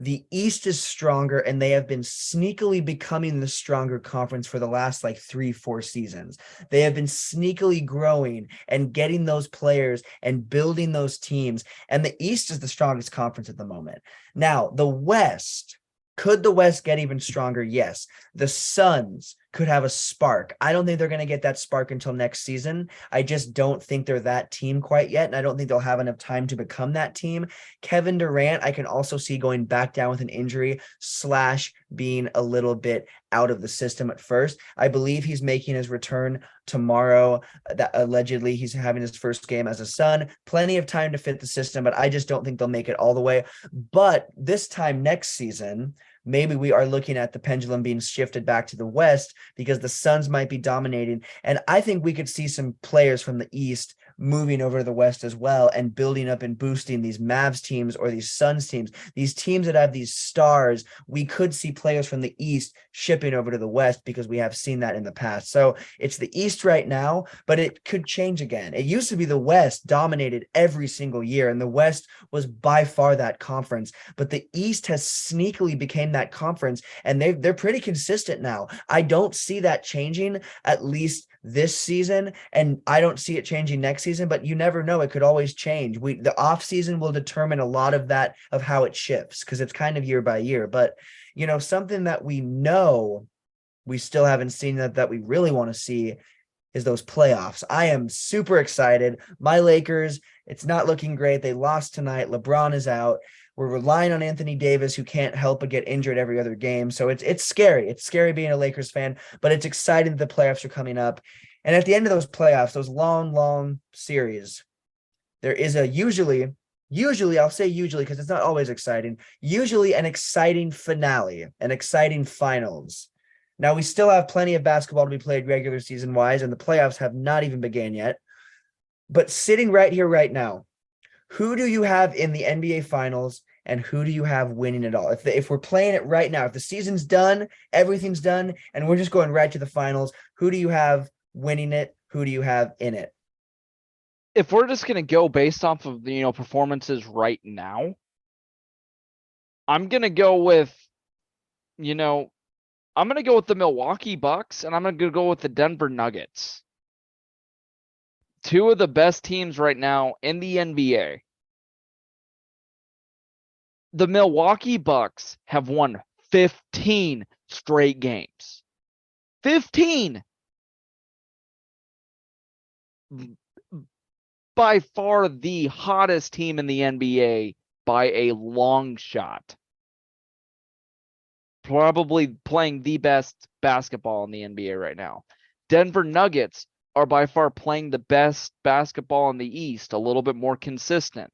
the East is stronger, and they have been sneakily becoming the stronger conference for the last 3-4 seasons. They have been sneakily growing and getting those players and building those teams. And the East is the strongest conference at the moment. Now, the West, could the West get even stronger? Yes. The Suns could have a spark. I don't think they're going to get that spark until next season. I just don't think they're that team quite yet, and I don't think they'll have enough time to become that team. Kevin Durant, I can also see going back down with an injury / being a little bit out of the system at first. I believe he's making his return tomorrow. That allegedly he's having his first game as a Sun. Plenty of time to fit the system, but I just don't think they'll make it all the way. But this time next season, maybe we are looking at the pendulum being shifted back to the West because the Suns might be dominating. And I think we could see some players from the East moving over to the West as well and building up and boosting these Mavs teams or these Suns teams, these teams that have these stars. We could see players from the East shipping over to the West because we have seen that in the past. So it's the East right now, but it could change again. It used to be the West dominated every single year, and the West was by far that conference, but the East has sneakily became that conference, and they're pretty consistent now. I don't see that changing, at least this season, and I don't see it changing next season, but you never know. It could always change. The off season will determine a lot of that, of how it shifts, because it's kind of year by year. But something that we know we still haven't seen that we really want to see is those playoffs. I am super excited. My Lakers, it's not looking great. They lost tonight. LeBron is out. We're relying on Anthony Davis, who can't help but get injured every other game. So it's scary. It's scary being a Lakers fan, but it's exciting that the playoffs are coming up. And at the end of those playoffs, those long series, there is a usually I'll say usually because it's not always exciting, usually an exciting finale, an exciting finals. Now we still have plenty of basketball to be played regular season wise, and the playoffs have not even began yet. But sitting right here, right now, who do you have in the NBA finals and who do you have winning it all? If we're playing it right now, if the season's done, everything's done, and we're just going right to the finals, who do you have winning it? Who do you have in it? If we're just gonna go based off of the performances right now, I'm gonna go with I'm gonna go with the Milwaukee Bucks and I'm gonna go with the Denver Nuggets. Two of the best teams right now in the NBA. The Milwaukee Bucks have won 15 straight games. 15. By far the hottest team in the NBA by a long shot. Probably playing the best basketball in the NBA right now. Denver Nuggets are by far playing the best basketball in the East, a little bit more consistent.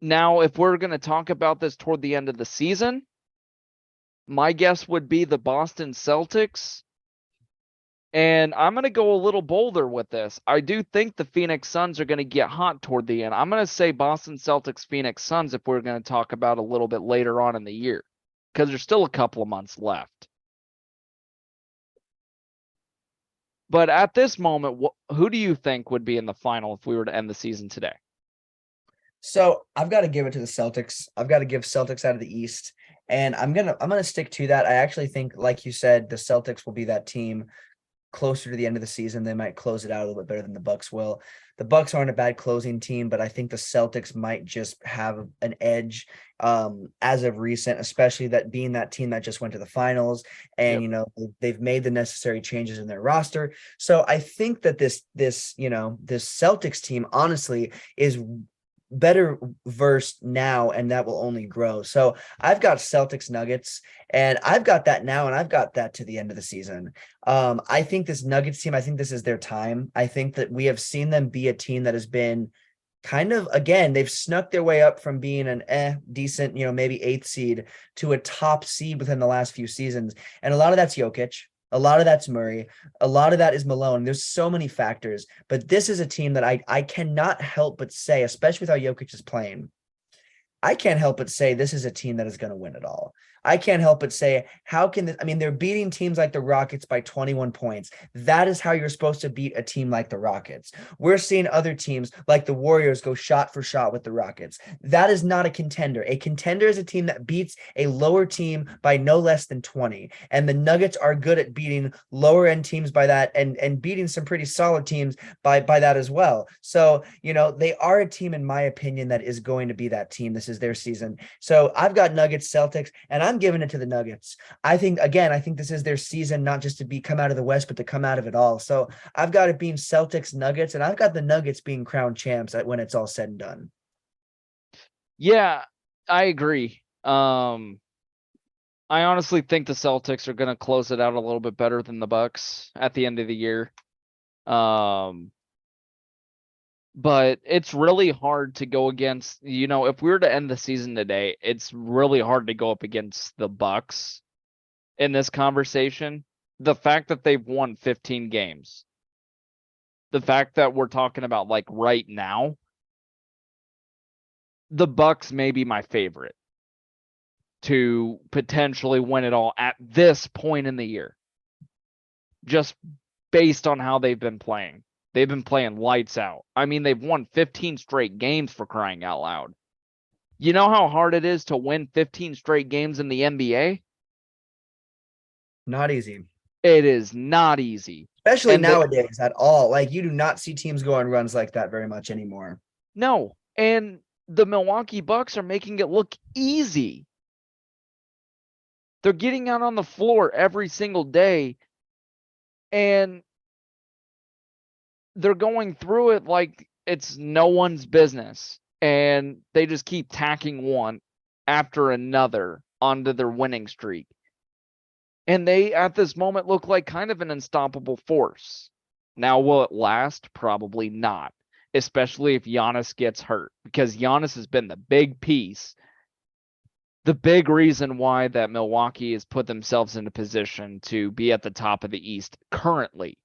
Now, if we're going to talk about this toward the end of the season, my guess would be the Boston Celtics. And I'm going to go a little bolder with this. I do think the Phoenix Suns are going to get hot toward the end. I'm going to say Boston Celtics, Phoenix Suns if we're going to talk about a little bit later on in the year, because there's still a couple of months left. But at this moment, who do you think would be in the final if we were to end the season today? So I've got to give it to the Celtics. I've got to give Celtics out of the East, and I'm gonna stick to that. I actually think, like you said, the Celtics will be that team closer to the end of the season. They might close it out a little bit better than the Bucks will. The Bucks aren't a bad closing team, but I think the Celtics might just have an edge as of recent, especially that being that team that just went to the finals, and Yep. they've made the necessary changes in their roster. So I think that this Celtics team honestly is better versed now, and that will only grow. So I've got Celtics Nuggets, and I've got that now, and I've got that to the end of the season. I think this Nuggets team, I think this is their time. I think that we have seen them be a team that has been kind of, again, they've snuck their way up from being an decent, maybe 8th seed to a top seed within the last few seasons. And a lot of that's Jokic. A lot of that's Murray. A lot of that is Malone. There's so many factors, but this is a team that I cannot help but say, especially with how Jokic is playing, I can't help but say this is a team that is going to win it all. I can't help but say, how can this? I mean, they're beating teams like the Rockets by 21 points. That is how you're supposed to beat a team like the Rockets. We're seeing other teams like the Warriors go shot for shot with the Rockets. That is not a contender. A contender is a team that beats a lower team by no less than 20. And the Nuggets are good at beating lower end teams by that, and beating some pretty solid teams by that as well. So, they are a team, in my opinion, that is going to be that team. This is their season. So I've got Nuggets, Celtics, and I'm giving it to the Nuggets. I think this is their season, not just to come out of the West, but to come out of it all. So I've got it being Celtics, Nuggets, and I've got the Nuggets being crowned champs when it's all said and done. Yeah, I agree. I honestly think the Celtics are going to close it out a little bit better than the Bucks at the end of the year. But it's really hard to go against, if we were to end the season today, it's really hard to go up against the Bucks in this conversation. The fact that they've won 15 games, the fact that we're talking about like right now, the Bucks may be my favorite to potentially win it all at this point in the year, just based on how they've been playing. They've been playing lights out. I mean, they've won 15 straight games, for crying out loud. You know how hard it is to win 15 straight games in the NBA? Not easy. It is not easy. Especially And nowadays at all. Like, you do not see teams go on runs like that very much anymore. no. And the Milwaukee Bucks are making it look easy. They're getting out on the floor every single day And they're going through it like it's no one's business. And they just keep tacking one after another onto their winning streak. And they, at this moment, look like kind of an unstoppable force. Now, will it last? Probably not, especially if Giannis gets hurt, because Giannis has been the big piece, the big reason why that Milwaukee has put themselves in a position to be at the top of the East currently.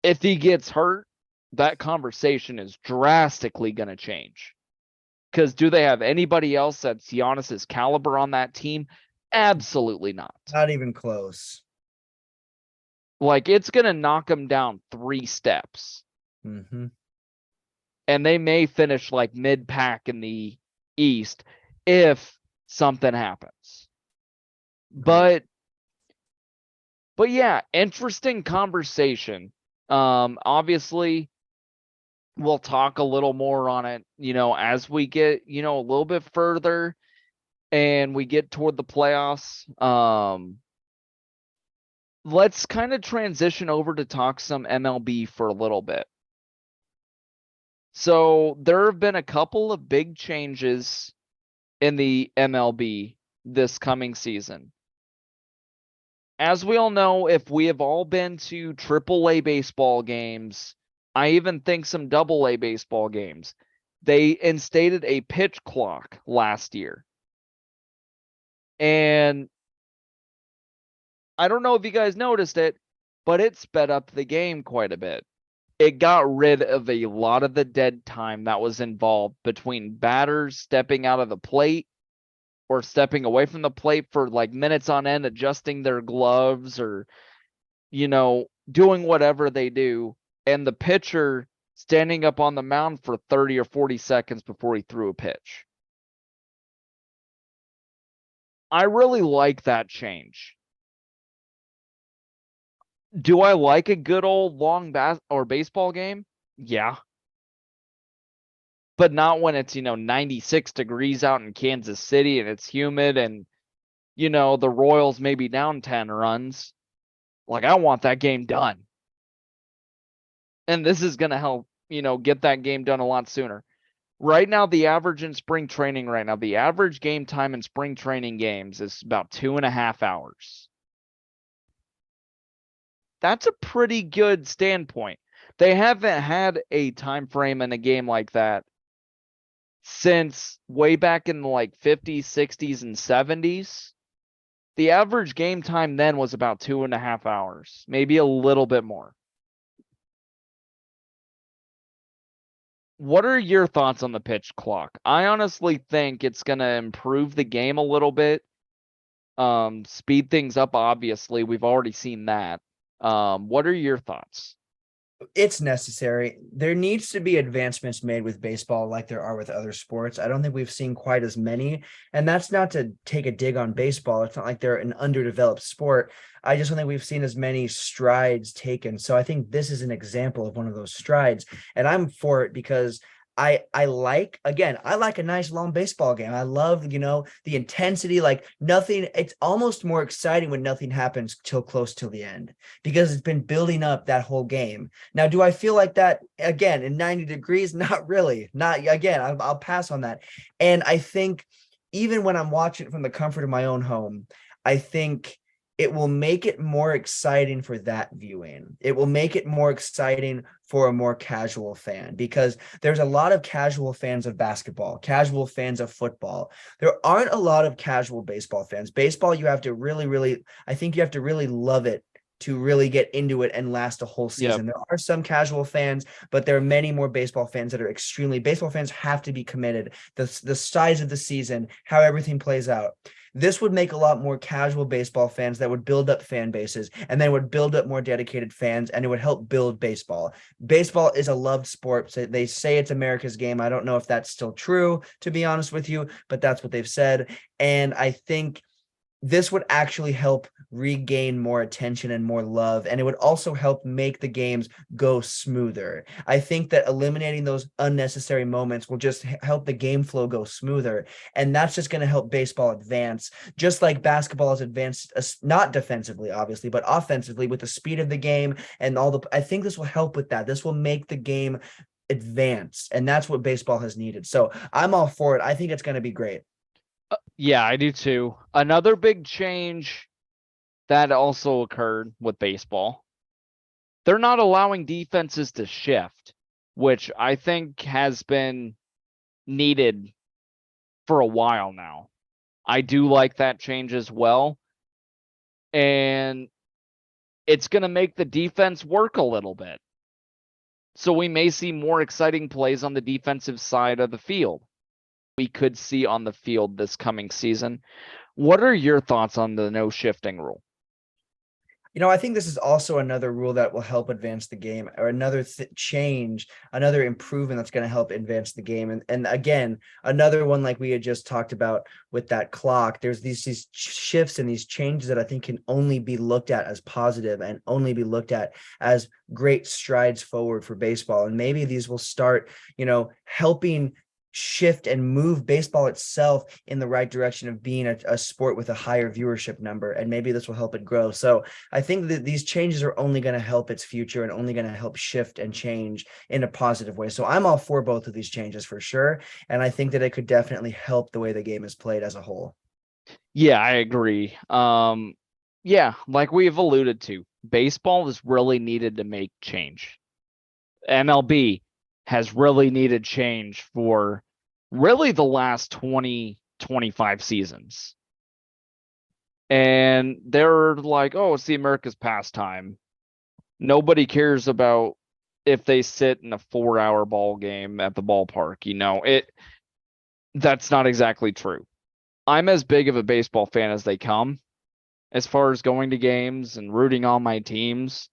If he gets hurt, that conversation is drastically going to change. Because do they have anybody else that's Giannis's caliber on that team? Absolutely not. Not even close. Like, it's going to knock them down 3 steps. Mm-hmm. And they may finish like mid-pack in the East if something happens. But yeah, interesting conversation. Obviously, we'll talk a little more on it, as we get, a little bit further and we get toward the playoffs. Let's kind of transition over to talk some MLB for a little bit. So there have been a couple of big changes in the MLB this coming season. As we all know, if we have all been to AAA baseball games, I even think some AA baseball games, they instated a pitch clock last year. And I don't know if you guys noticed it, but it sped up the game quite a bit. It got rid of a lot of the dead time that was involved between batters stepping out of the plate or stepping away from the plate for like minutes on end, adjusting their gloves or, doing whatever they do. And the pitcher standing up on the mound for 30 or 40 seconds before he threw a pitch. I really like that change. Do I like a good old long baseball game? Yeah. But not when it's, 96 degrees out in Kansas City and it's humid and, the Royals may be down 10 runs. Like, I want that game done. And this is going to help, get that game done a lot sooner. Right now, the average game time in spring training games is about 2.5 hours. That's a pretty good standpoint. They haven't had a time frame in a game like that since way back in the like 50s, 60s, and 70s. The average game time then was about 2.5 hours, maybe a little bit more. What are your thoughts on the pitch clock? I honestly think it's going to improve the game a little bit. Speed things up, obviously. We've already seen that. What are your thoughts? It's necessary. There needs to be advancements made with baseball like there are with other sports. I don't think we've seen quite as many. And that's not to take a dig on baseball. It's not like they're an underdeveloped sport. I just don't think we've seen as many strides taken. So I think this is an example of one of those strides. And I'm for it because I like a nice long baseball game. I love, the intensity, like nothing. It's almost more exciting when nothing happens till close till the end because it's been building up that whole game. Now, do I feel like that again in 90 degrees? Not really. Not again. I'll pass on that. And I think even when I'm watching it from the comfort of my own home, I think it will make it more exciting for that viewing. It will make it more exciting for a more casual fan because there's a lot of casual fans of basketball, casual fans of football. There aren't a lot of casual baseball fans. Baseball, you have to really, I think you have to really love it to really get into it and last a whole season. Yep. There are some casual fans, but there are many more baseball fans that are baseball fans have to be committed. The size of the season, how everything plays out. This would make a lot more casual baseball fans that would build up fan bases and then would build up more dedicated fans and it would help build baseball. Baseball is a loved sport. So they say it's America's game. I don't know if that's still true, to be honest with you, but that's what they've said. And I think this would actually help regain more attention and more love, and it would also help make the games go smoother. I think that eliminating those unnecessary moments will just help the game flow go smoother, and that's just going to help baseball advance, just like basketball has advanced, not defensively obviously, but offensively with the speed of the game and all the. I think this will help with that. This will make the game advance, and that's what baseball has needed. So I'm all for it. I think it's going to be great. Yeah, I do too. Another big change that also occurred with baseball. They're not allowing defenses to shift, which I think has been needed for a while now. I do like that change as well. And it's going to make the defense work a little bit. So we may see more exciting plays on the defensive side of the field. We could see on the field this coming season. What are your thoughts on the no shifting rule? I think this is also another rule that will help advance the game, or another change, another improvement that's going to help advance the game. And again, another one like we had just talked about with that clock. There's these shifts and these changes that I think can only be looked at as positive and only be looked at as great strides forward for baseball. And maybe these will start, helping shift and move baseball itself in the right direction of being a sport with a higher viewership number, and maybe this will help it grow. So I think that these changes are only going to help its future and only going to help shift and change in a positive way. So I'm all for both of these changes for sure, and I think that it could definitely help the way the game is played as a whole. Yeah, I agree. Yeah, like we've alluded to, baseball is really needed to make change. MLB has really needed change for really the last 20, 25 seasons. And they're like, oh, it's the America's pastime. Nobody cares about if they sit in a 4-hour ball game at the ballpark. That's not exactly true. I'm as big of a baseball fan as they come as far as going to games and rooting on my teams.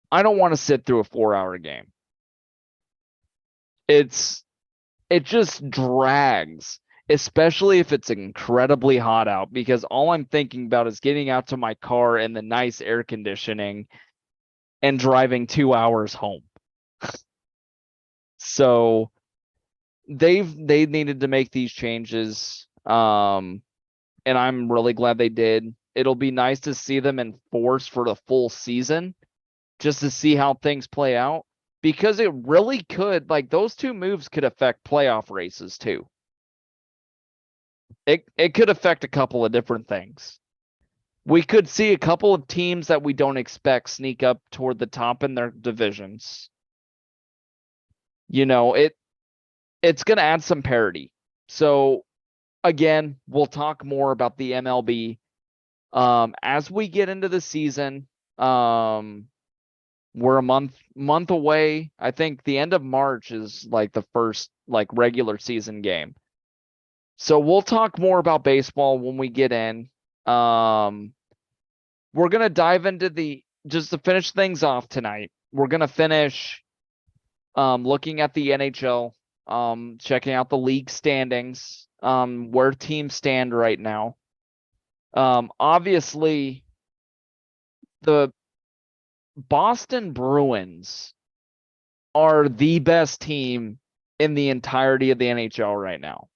I don't want to sit through a 4-hour game. It just drags, especially if it's incredibly hot out, because all I'm thinking about is getting out to my car in the nice air conditioning and driving 2 hours home. So they needed to make these changes. And I'm really glad they did. It'll be nice to see them enforced for the full season, just to see how things play out, because it really could, like, those two moves could affect playoff races too. It could affect a couple of different things. We could see a couple of teams that we don't expect sneak up toward the top in their divisions. It's going to add some parity. So again, we'll talk more about the MLB as we get into the season. We're a month away. I think the end of March is like the first like regular season game. So we'll talk more about baseball when we get in. We're gonna dive into just to finish things off tonight. We're gonna finish looking at the NHL, checking out the league standings, where teams stand right now. Obviously, the Boston Bruins are the best team in the entirety of the NHL right now.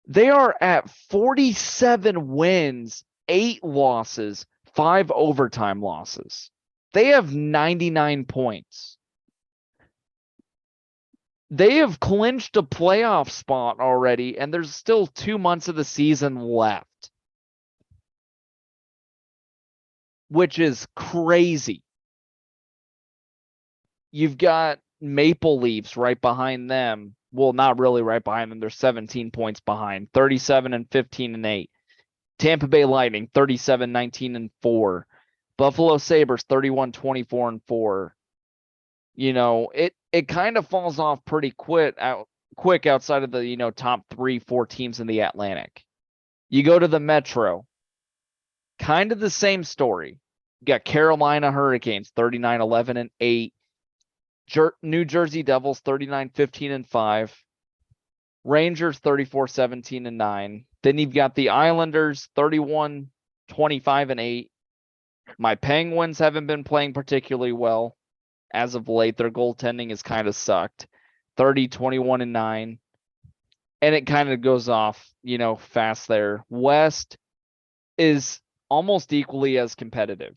They are at 47 wins, 8 losses, 5 overtime losses. They have 99 points. They have clinched a playoff spot already, and there's still 2 months of the season left, which is crazy. You've got Maple Leafs right behind them. Well, not really right behind them. They're 17 points behind, 37 and 15 and 8. Tampa Bay Lightning, 37, 19 and 4. Buffalo Sabres, 31, 24 and 4. It kind of falls off pretty quick outside of the, top 3-4 teams in the Atlantic. You go to the Metro, kind of the same story. You got Carolina Hurricanes, 39, 11 and 8. New Jersey Devils, 39, 15 and 5. Rangers 34-17-9. Then you've got the Islanders 31-25-8. My Penguins haven't been playing particularly well as of late. Their goaltending has kind of sucked. 30-21-9. And it kind of goes off, fast there. West is almost equally as competitive.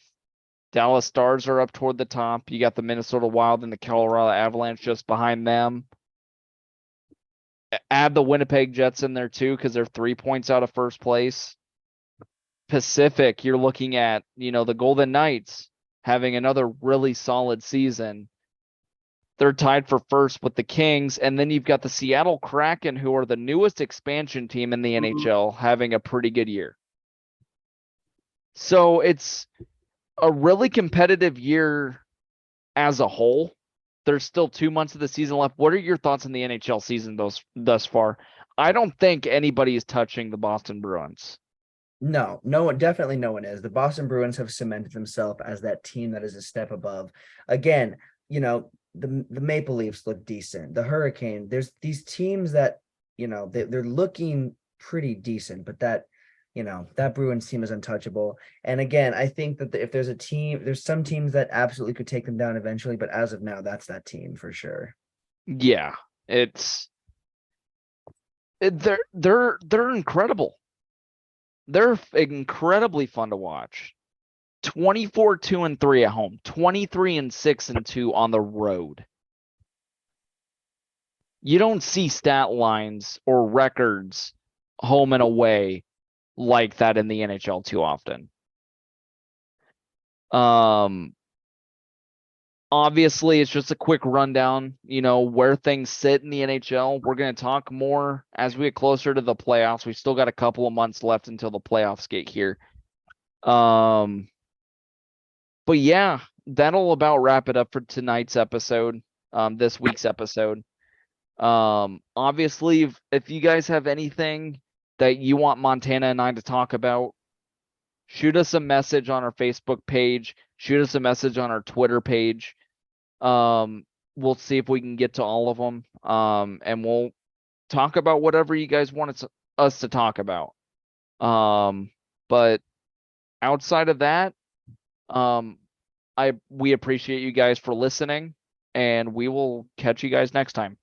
Dallas Stars are up toward the top. You got the Minnesota Wild and the Colorado Avalanche just behind them. Add the Winnipeg Jets in there too, because they're 3 points out of first place. Pacific, you're looking at, the Golden Knights having another really solid season. They're tied for first with the Kings. And then you've got the Seattle Kraken, who are the newest expansion team in the NHL, having a pretty good year. So it's a really competitive year as a whole. There's still 2 months of the season left. What are your thoughts on the NHL season thus far? I don't think anybody is touching the Boston Bruins. No one, definitely no one is. The Boston Bruins have cemented themselves as that team that is a step above. Again, the Maple Leafs look decent. The Hurricane, there's these teams that, they're looking pretty decent, but that Bruins team is untouchable. And again, I think that if there's a team, there's some teams that absolutely could take them down eventually, but as of now, that's that team for sure. Yeah, they're incredible. They're incredibly fun to watch. 24-2-3 at home, 23-6-2 on the road. You don't see stat lines or records home and away like that in the NHL too often. Obviously, it's just a quick rundown, where things sit in the NHL. We're going to talk more as we get closer to the playoffs. We still got a couple of months left until the playoffs get here. But yeah, that'll about wrap it up for tonight's episode, this week's episode. Obviously, if you guys have anything that you want Montana and I to talk about, shoot us a message on our Facebook page, shoot us a message on our Twitter page. We'll see if we can get to all of them. And we'll talk about whatever you guys want us to talk about. But outside of that, we appreciate you guys for listening, and we will catch you guys next time.